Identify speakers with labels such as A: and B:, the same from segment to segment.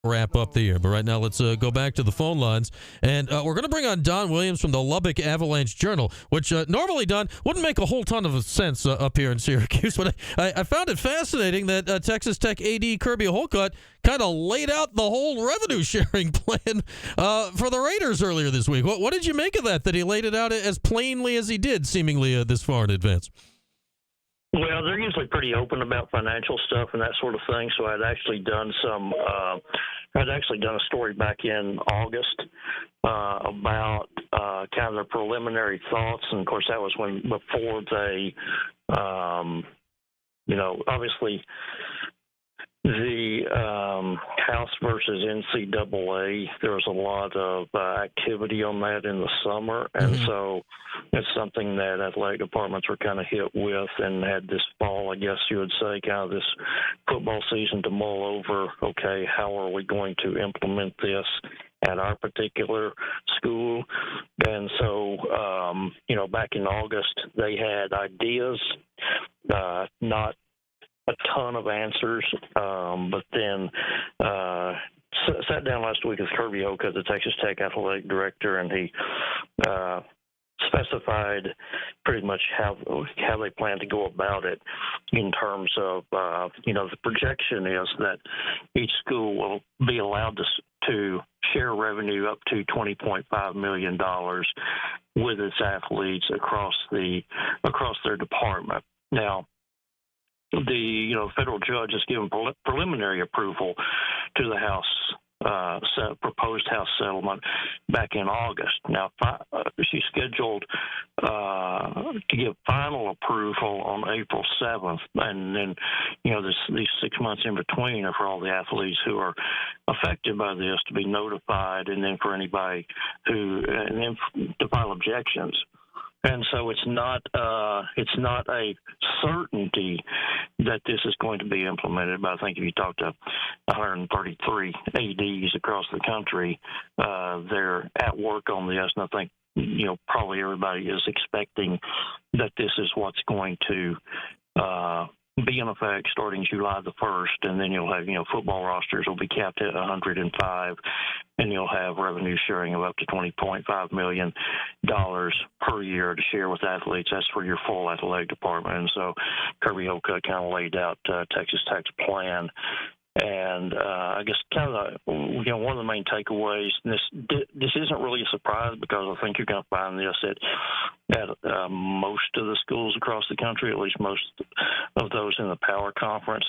A: wrap up the year. But right now, let's go back to the phone lines. And we're going to bring on Don Williams from the Lubbock Avalanche Journal, which normally, Don, wouldn't make a whole ton of sense up here in Syracuse. But I found it fascinating that Texas Tech AD Kirby Holcutt kind of laid out the whole revenue-sharing plan for the Raiders earlier this week. What did you make of that he laid it out as plainly as he did, seemingly this far in advance?
B: Well, they're usually pretty open about financial stuff and that sort of thing. So I'd actually done a story back in August about kind of their preliminary thoughts, and of course that was before they, obviously the House versus NCAA. There was a lot of activity on that in the summer, and so it's something that athletic departments were kind of hit with and had this fall, I guess you would say, kind of this football season to mull over, okay, how are we going to implement this at our particular school? And so, back in August, they had ideas, not a ton of answers, but then sat down last week with Kirby Holcutt, the Texas Tech athletic director, and he specified pretty much how they plan to go about it in terms of, the projection is that each school will be allowed to share revenue up to $20.5 million with its athletes across their department. Now, the federal judge has given preliminary approval to the House proposed House settlement back in August. Now, she's scheduled to give final approval on April 7th, and then these 6 months in between are for all the athletes who are affected by this to be notified, and then for anybody to file objections. And so it's not a certainty that this is going to be implemented, but I think if you talk to 133 ADs across the country, they're at work on this, and I think probably everybody is expecting that this is what's going to be in effect starting July the 1st, and then you'll have, football rosters will be capped at 105, and you'll have revenue sharing of up to $20.5 million per year to share with athletes. That's for your full athletic department. And so Kirby Holcutt kind of laid out Texas Tech's plan. And I guess kind of one of the main takeaways, and this isn't really a surprise because I think you're going to find this at most of the schools across the country, at least most of those in the Power Conference.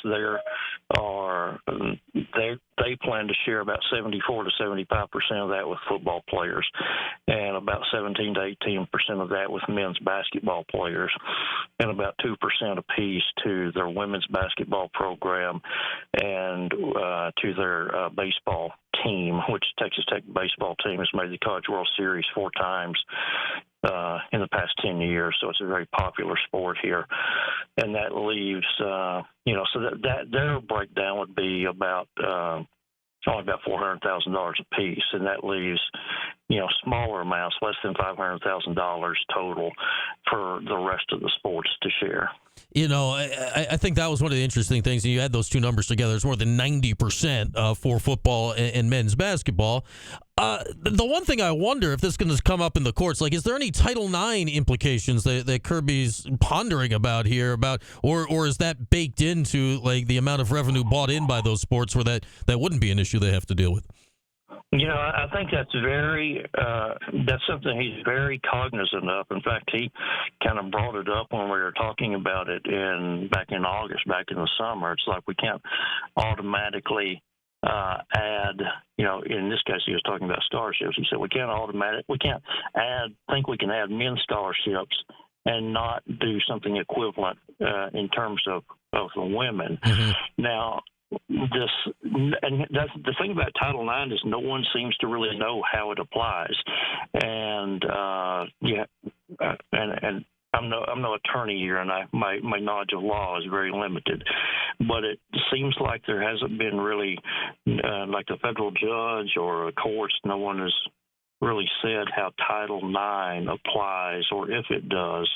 B: They plan to share about 74 to 75% of that with football players, and about 17 to 18% of that with men's basketball players, and about 2% apiece to their women's basketball program and to their baseball team, which Texas Tech baseball team has made the College World Series 4 times in the past 10 years. So it's a very popular sport here. And that leaves, so that their breakdown would be about only about $400,000 a piece, and that leaves, smaller amounts, less than $500,000 total for the rest of the sports to share.
A: I think that was one of the interesting things. You add those two numbers together, it's more than 90% for football and men's basketball. The one thing I wonder if this is going to come up in the courts, is there any Title IX implications that Kirby's pondering about here, or is that baked into the amount of revenue bought in by those sports where that wouldn't be an issue they have to deal with?
B: I think that's something he's very cognizant of. In fact, he kind of brought it up when we were talking about it back in August, back in the summer. It's like we can't automatically add, in this case he was talking about scholarships. He said we can't think we can add men's scholarships and not do something equivalent in terms of the women. Mm-hmm. Now, that's the thing about Title IX is no one seems to really know how it applies, and and I'm no attorney here, and my knowledge of law is very limited, but it seems like there hasn't been really like the federal judge or the courts. No one has really said how Title IX applies, or if it does,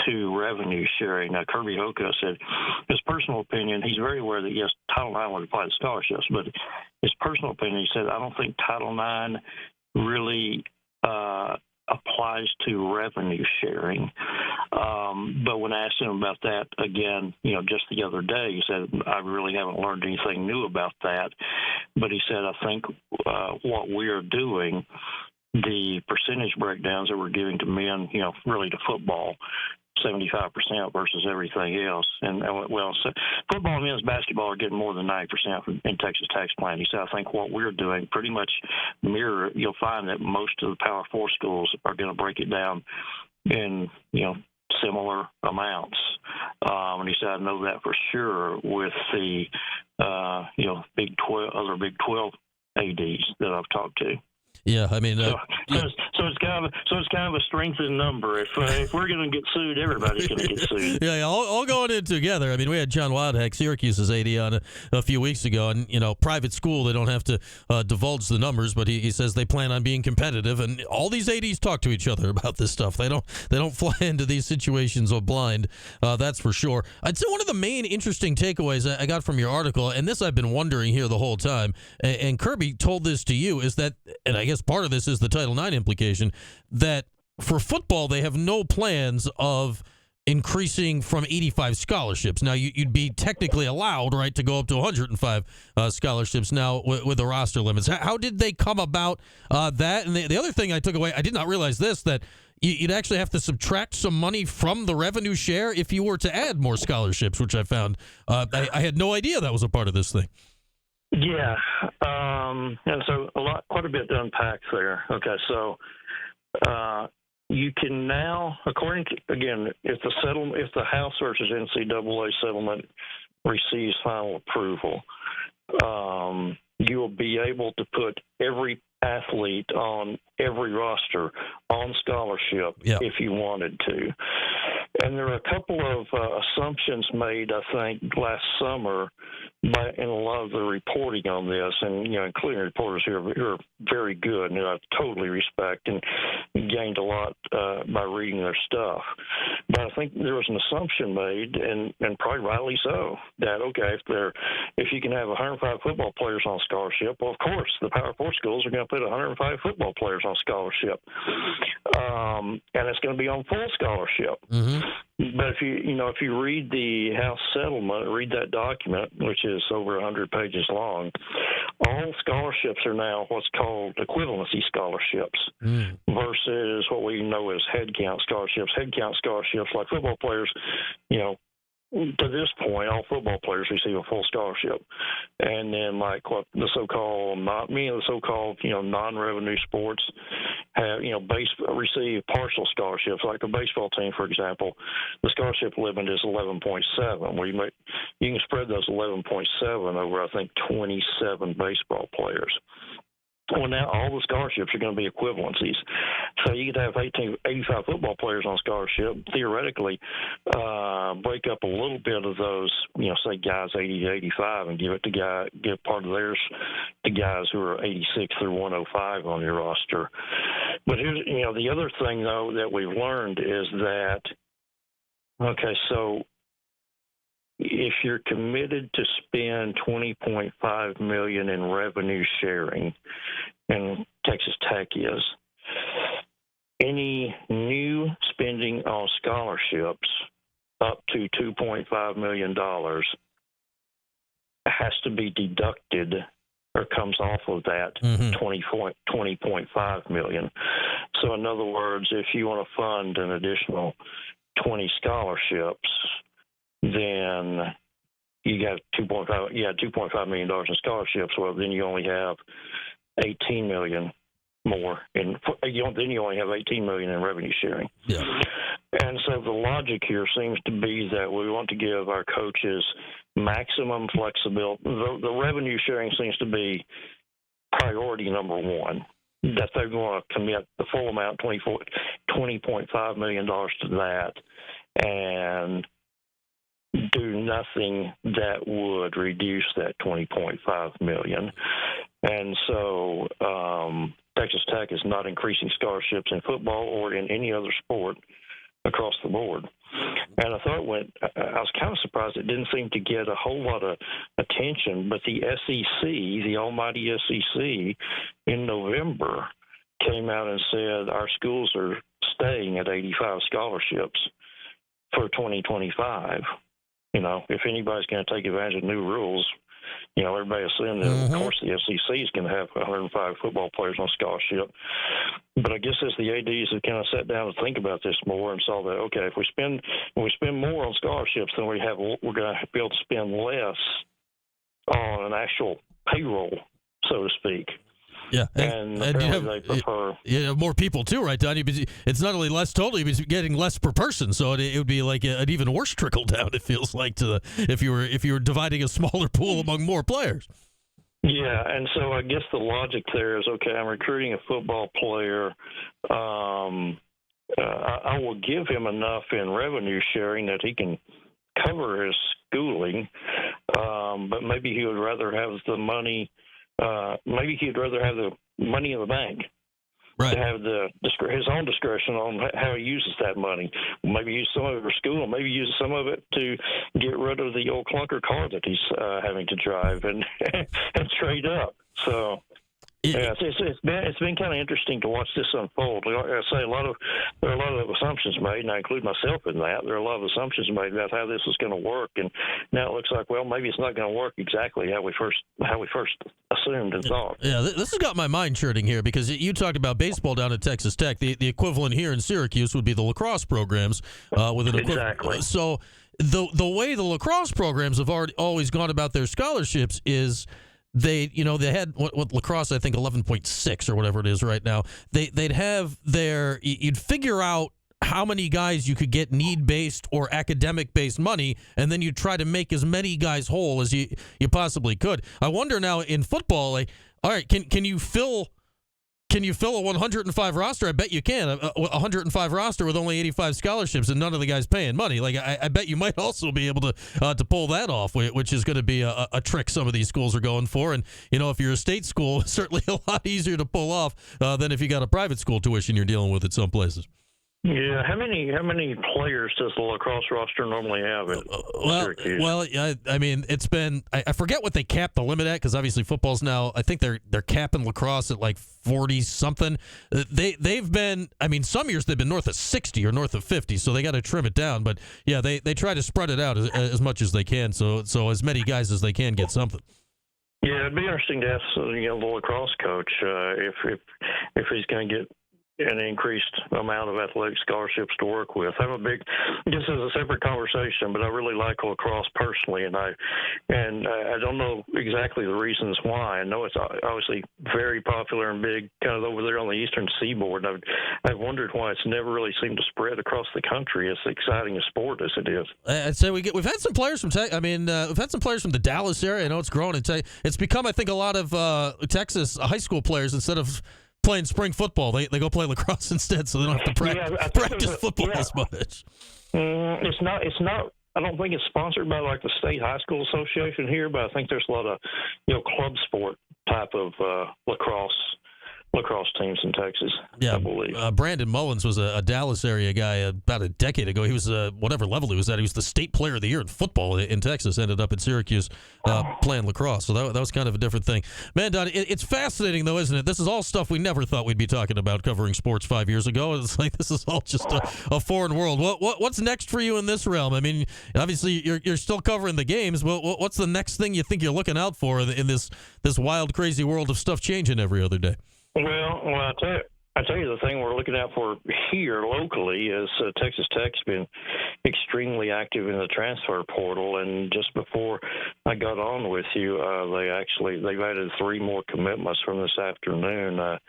B: to revenue sharing. Now, Kirby Holcutt said his personal opinion, he's very aware that, yes, Title IX would apply to scholarships, but his personal opinion, he said, I don't think Title IX really applies to revenue sharing. But when I asked him about that again, just the other day, he said, I really haven't learned anything new about that. But he said, I think what we are doing, the percentage breakdowns that we're giving to men, really to football, 75% versus everything else. And so football and men's basketball are getting more than 90% in Texas tax plan. He said, I think what we're doing pretty much mirror. You'll find that most of the Power 4 schools are going to break it down in, similar amounts. And he said, I know that for sure with the, Big 12, other Big 12 ADs that I've talked to.
A: Yeah, I mean,
B: so it's kind of a strength in number. If we're going to get sued, everybody's going to get sued.
A: Yeah, all going in together. I mean, we had John Wildhack, Syracuse's AD, on a few weeks ago, and private school, they don't have to divulge the numbers, but he says they plan on being competitive, and all these ADs talk to each other about this stuff. They don't fly into these situations blind. That's for sure. I'd say one of the main interesting takeaways I got from your article, and this I've been wondering here the whole time, and Kirby told this to you, is that, and I guess part of this is the Title IX implication, that for football they have no plans of increasing from 85 scholarships. Now, you'd be technically allowed, right, to go up to 105 scholarships now with the roster limits. How did they come about that? And the other thing I took away, I did not realize this, that you'd actually have to subtract some money from the revenue share if you were to add more scholarships, which I found. I had no idea that was a part of this thing.
B: Yeah, and so quite a bit to unpack there. Okay, so you can now, according to, again, if the House versus NCAA settlement receives final approval, you will be able to put every athlete on every roster on scholarship if you wanted to. And there are a couple of assumptions made, I think, last summer in a lot of the reporting on this, and including reporters who are very good and who I totally respect and gained a lot by reading their stuff. But I think there was an assumption made, and probably rightly so, that if you can have 105 football players on scholarship, well, of course the Power 4 schools are going to put 105 football players on scholarship, and it's going to be on full scholarship. Mm-hmm. But if you read the House settlement, read that document, which is over 100 pages long, all scholarships are now what's called equivalency scholarships versus what we know as head count scholarships. Head count scholarships, like football players, to this point, all football players receive a full scholarship, and then like what the so-called non-revenue sports have, receive partial scholarships. Like the baseball team, for example, the scholarship limit is 11.7, where you can spread those 11.7 over, I think, 27 baseball players. Well, now all the scholarships are going to be equivalencies. So you could have 85 football players on scholarship, theoretically break up a little bit of those, say guys 80 to 85 and give part of theirs to guys who are 86 through 105 on your roster. But here's, the other thing, though, that we've learned is that, so if you're committed to spend $20.5 million in revenue sharing, and Texas Tech is, any new spending on scholarships up to $2.5 million has to be deducted or comes off of that $20.5 million. So in other words, if you want to fund an additional 20 scholarships, then you got $2.5 million in scholarships. Well, then you only have $18 million more, then you only have $18 million in revenue sharing. Yeah. And so the logic here seems to be that we want to give our coaches maximum flexibility. The revenue sharing seems to be priority number one, that they're going to commit the full amount, $20.5 million to that, and do nothing that would reduce that $20.5 million. And so Texas Tech is not increasing scholarships in football or in any other sport across the board. And I thought I was kind of surprised it didn't seem to get a whole lot of attention. But the SEC, the almighty SEC, in November came out and said our schools are staying at 85 scholarships for 2025. If anybody's going to take advantage of new rules, everybody assumed that, of course, the SEC is going to have 105 football players on scholarship. But I guess as the ADs have kind of sat down and think about this more and saw that, okay, if we spend more on scholarships, then we're going to be able to spend less on an actual payroll, so to speak.
A: Yeah,
B: and they prefer
A: more people too, right, Don? It's not only less total; you'd be getting less per person, so it would be like an even worse trickle down. It feels like if you were dividing a smaller pool among more players.
B: Yeah, and so I guess the logic there is, okay, I'm recruiting a football player. I will give him enough in revenue sharing that he can cover his schooling, but maybe he would rather have the money. Maybe he'd rather have the money in the bank,
A: right,
B: to have his own discretion on how he uses that money. Maybe use some of it for school, maybe use some of it to get rid of the old clunker car that he's having to drive and trade up. So. Yeah, it's been kind of interesting to watch this unfold. Like I say, there are a lot of assumptions made, and I include myself in that. There are a lot of assumptions made about how this is going to work, and now it looks like, well, maybe it's not going to work exactly how we first assumed and thought.
A: Yeah, this has got my mind churning here because you talked about baseball down at Texas Tech. The equivalent here in Syracuse would be the lacrosse programs with an
B: exactly.
A: So the way the lacrosse programs have always gone about their scholarships is. They had what lacrosse, I think 11.6 or whatever it is right now. They'd have you'd figure out how many guys you could get need-based or academic-based money, and then you'd try to make as many guys whole as you possibly could. I wonder now in football, all right, can you fill a 105 roster? I bet you can. A 105 roster with only 85 scholarships and none of the guys paying money. Like I bet you might also be able to pull that off, which is going to be a trick some of these schools are going for. And if you're a state school, it's certainly a lot easier to pull off than if you got a private school tuition you're dealing with at some places.
B: Yeah, how many players does the lacrosse roster normally have at Syracuse?
A: Well, I mean, it's been I forget what they capped the limit at because obviously football's now. I think they're capping lacrosse at like 40 something. They've been. I mean, some years they've been north of 60 or north of 50, so they got to trim it down. But yeah, they try to spread it out as much as they can, so as many guys as they can get something.
B: Yeah, it'd be interesting to ask the lacrosse coach if he's going to get an increased amount of athletic scholarships to work with. This is a separate conversation, but I really like lacrosse personally, and I don't know exactly the reasons why. I know it's obviously very popular and big kind of over there on the eastern seaboard. I've wondered why it's never really seemed to spread across the country as exciting a sport as it is.
A: I'd say we've had some players from we've had some players from the Dallas area. I know it's grown. It's become, I think, a lot of Texas high school players instead of playing spring football, they go play lacrosse instead, so they don't have to practice football as much.
B: It's not. I don't think it's sponsored by like the State High School Association here, but I think there's a lot of club sport type of lacrosse teams in Texas.
A: Yeah,
B: I believe.
A: Brandon Mullins was a Dallas area guy about a decade ago. He was whatever level he was at. He was the state player of the year in football in Texas. Ended up at Syracuse playing lacrosse. So that was kind of a different thing. Man, Don, it's fascinating though, isn't it? This is all stuff we never thought we'd be talking about covering sports 5 years ago. It's like this is all just a foreign world. What's next for you in this realm? I mean, obviously you're still covering the games. What's the next thing you think you're looking out for in this wild, crazy world of stuff changing every other day?
B: Well, I tell you, the thing we're looking out for here locally is Texas Tech's been extremely active in the transfer portal, and just before I got on with you, they've added 3 more commitments from this afternoon. A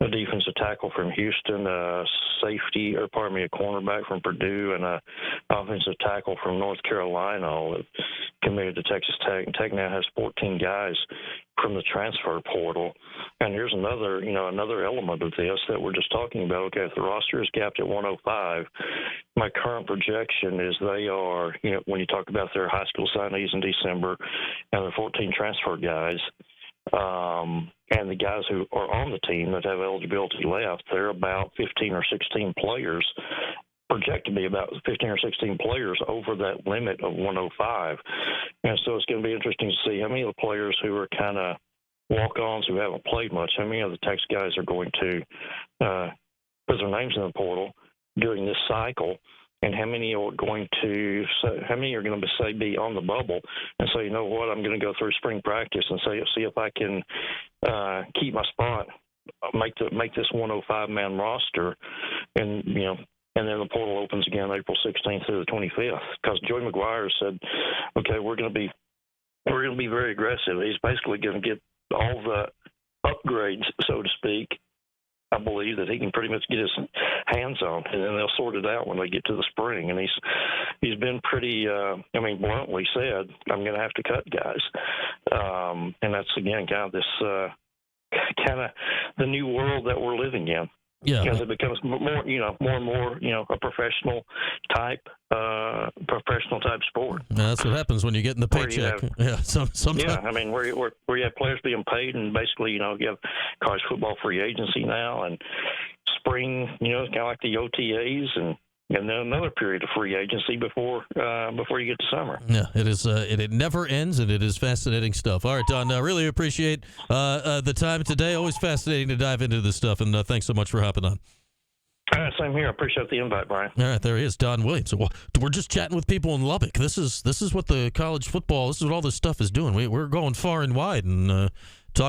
B: defensive tackle from Houston, a cornerback from Purdue, and a offensive tackle from North Carolina all committed to Texas Tech. And Tech now has 14 guys from the transfer portal. And here's another element of this that we're just talking about. Okay, if the roster is capped at 105, my current projection is they are, when you talk about their high school signees in December and their 14 transfer guys, and the guys who are on the team that have eligibility left, they're about 15 or 16 players project to be about 15 or 16 players over that limit of 105. And so it's going to be interesting to see how many of the players who are kind of walk-ons who haven't played much, how many of the Texas guys are going to put their names in the portal during this cycle, and how many are going to be on the bubble and say, you know what, I'm going to go through spring practice and see if I can keep my spot, make this 105-man roster, and and then the portal opens again April 16th through the 25th, because Joey McGuire said, okay, we're going to be very aggressive. He's basically going to get all the upgrades, so to speak, I believe, that he can pretty much get his hands on, and then they'll sort it out when they get to the spring. And he's been pretty, bluntly said, I'm going to have to cut guys. And that's, again, kind of this the new world that we're living in.
A: Yeah.
B: As it becomes more and more, a professional type sport.
A: That's what happens when you get in the paycheck. Sometimes.
B: Yeah, I mean, where you have players being paid, and basically, you have college football free agency now, and spring, it's kind of like the OTAs, and then another period of free agency before you get to summer.
A: Yeah, it is. It never ends, and it is fascinating stuff. All right, Don, really appreciate the time today. Always fascinating to dive into this stuff, and thanks so much for hopping on.
B: Same here. I appreciate the invite, Brian.
A: All right, there he is, Don Williams. So we're just chatting with people in Lubbock. This is what the college football. This is what all this stuff is doing. We're going far and wide, and